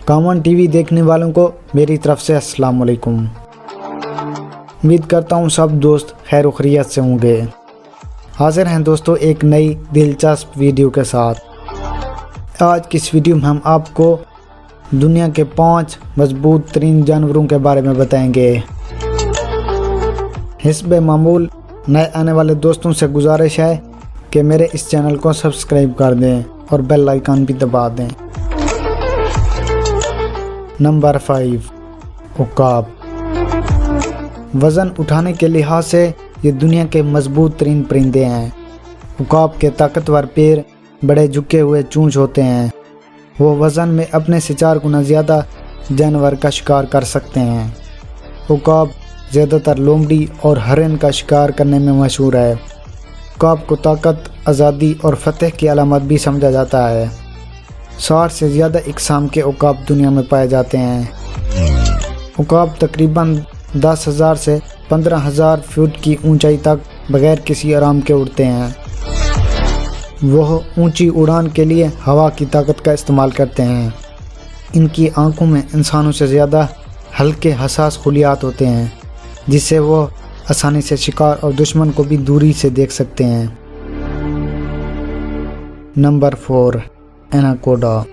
Common TV देखने वालों को मेरी तरफ से अस्सलाम वालेकुम। उम्मीद करता हूँ सब दोस्त खैर खैरियत से होंगे। हाजिर हैं दोस्तों एक नई दिलचस्प वीडियो के साथ। आज की इस वीडियो में हम आपको दुनिया के 5 मजबूत तरीन जानवरों के बारे में बताएंगे। हिस्ब मामूल नए आने वाले दोस्तों से गुजारिश है कि मेरे इस चैनल को सब्सक्राइब कर दें और बेल आइकन भी दबा दें। नंबर 5, उकाब। वज़न उठाने के लिहाज से ये दुनिया के मजबूत तरीन परिंदे हैं। उकाब के ताकतवर पैर, बड़े झुके हुए चोंच होते हैं। वो वज़न में अपने से 4 गुना ज़्यादा जानवर का शिकार कर सकते हैं। उकाब ज़्यादातर लोमड़ी और हरन का शिकार करने में मशहूर है। उकाब को ताकत, आज़ादी और फतह की अलामत भी समझा जाता है। 60 से ज़्यादा इक़साम के उकाब दुनिया में पाए जाते हैं। उकाब तकरीबन 10,000 से 15,000 फुट की ऊंचाई तक बग़ैर किसी आराम के उड़ते हैं। वह ऊंची उड़ान के लिए हवा की ताकत का इस्तेमाल करते हैं। इनकी आंखों में इंसानों से ज़्यादा हल्के हसास खुलियात होते हैं, जिससे वो आसानी से शिकार और दुश्मन को भी दूरी से देख सकते हैं। नंबर 4, एनाकोडा।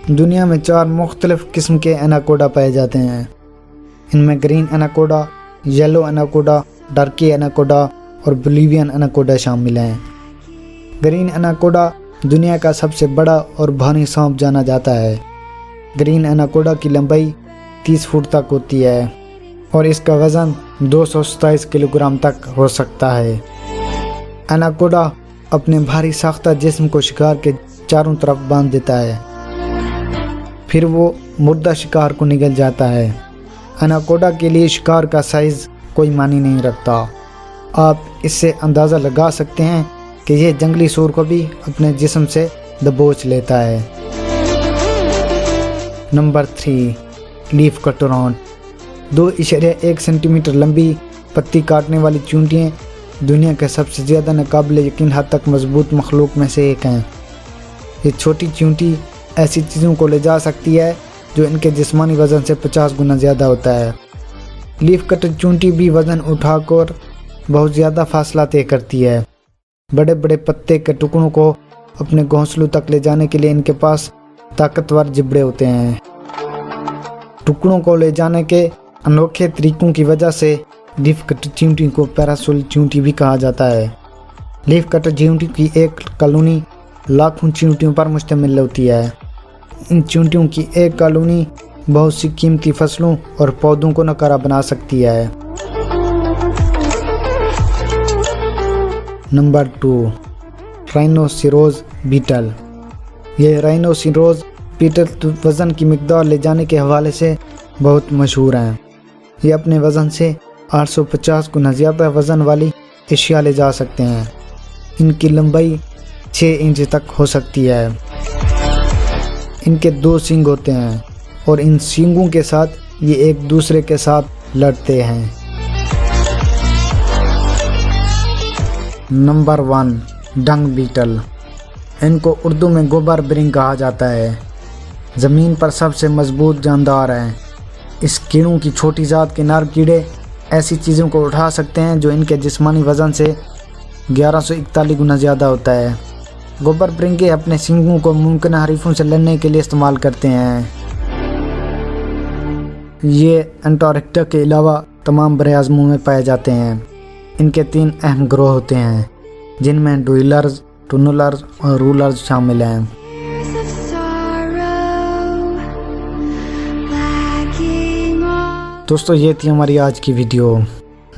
दुनिया में 4 मुख्तलिफ किस्म के एनाकोडा पाए जाते हैं। इनमें ग्रीन एनाकोडा, येलो एनाकोडा, टर्की एनाकोडा और बोलिवियन एनाकोडा शामिल हैं। ग्रीन एनाकोडा दुनिया का सबसे बड़ा और भारी सांप जाना जाता है। ग्रीन एनाकोडा की लंबाई 30 फुट तक होती है और इसका वज़न 227 किलोग्राम तक हो सकता है। एनाकोडा अपने भारी साख्ता जिस्म को शिकार के चारों तरफ बांध देता है, फिर वो मुर्दा शिकार को निगल जाता है। एनाकोडा के लिए शिकार का साइज़ कोई मानी नहीं रखता। आप इससे अंदाज़ा लगा सकते हैं कि यह जंगली सूर को भी अपने जिस्म से दबोच लेता है। Number 3, leaf कटोरॉन। 2.1 सेंटीमीटर लंबी पत्ती काटने वाली चींटियाँ दुनिया के सबसे ज़्यादा नाकाबिले यकीन हद तक मजबूत मखलूक में से एक हैं। ये छोटी चींटी ऐसी चीज़ों को ले जा सकती है जो इनके जिस्मानी वज़न से 50 गुना ज़्यादा होता है। लीफ कटर चींटी भी वज़न उठाकर बहुत ज़्यादा फासला तय करती है। बड़े बड़े पत्ते के टुकड़ों को अपने घोंसलों तक ले जाने के लिए इनके पास ताकतवर जिब्ड़े होते हैं। टुकड़ों को ले जाने के अनोखे तरीकों की वजह से लीफ कटर चींटी को पैरासोल चींटी भी कहा जाता है। लीफ कटर चींटी की एक कॉलोनी लाखों चींटियों पर मुश्तमिल होती है। इन चींटियों की एक कॉलोनी बहुत सी कीमती फसलों और पौधों को नकारा बना सकती है। Number 2, rhinoceros beetle. ये राइनोसिरोज बीटल वज़न की मिकदार ले जाने के हवाले से बहुत मशहूर हैं। ये अपने वज़न से 850 गुना ज़्यादा वज़न वाली एशिया ले जा सकते हैं। इनकी लंबाई 6 इंच तक हो सकती है। इनके 2 सींग होते हैं और इन सींगों के साथ ये एक दूसरे के साथ लड़ते हैं। Number 1, dung beetle. इनको उर्दू में गोबर बिरिंग कहा जाता है। ज़मीन पर सबसे मजबूत जानदार हैं। इस कीड़ों की छोटी ज़ात के नर कीड़े ऐसी चीज़ों को उठा सकते हैं जो इनके जिस्मानी वज़न से 1141 गुना ज़्यादा होता है। गोबर बिरिंगे अपने सींगों को मुमकिन हरीफों से लड़ने के लिए इस्तेमाल करते हैं। ये अंटार्कटिका के अलावा तमाम बरे-ए-आज़मों में पाए जाते हैं। इनके 3 अहम ग्रोह होते हैं, जिनमें डुइलर्स, टनलर्स और रूलर्स शामिल हैं। दोस्तों ये थी हमारी आज की वीडियो।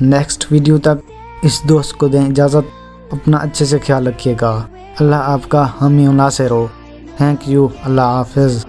नेक्स्ट वीडियो तक इस दोस्त को दें इजाज़त। अपना अच्छे से ख्याल रखिएगा। अल्लाह आपका हामी नासिर हो। Thank you. अल्लाह हाफिज़।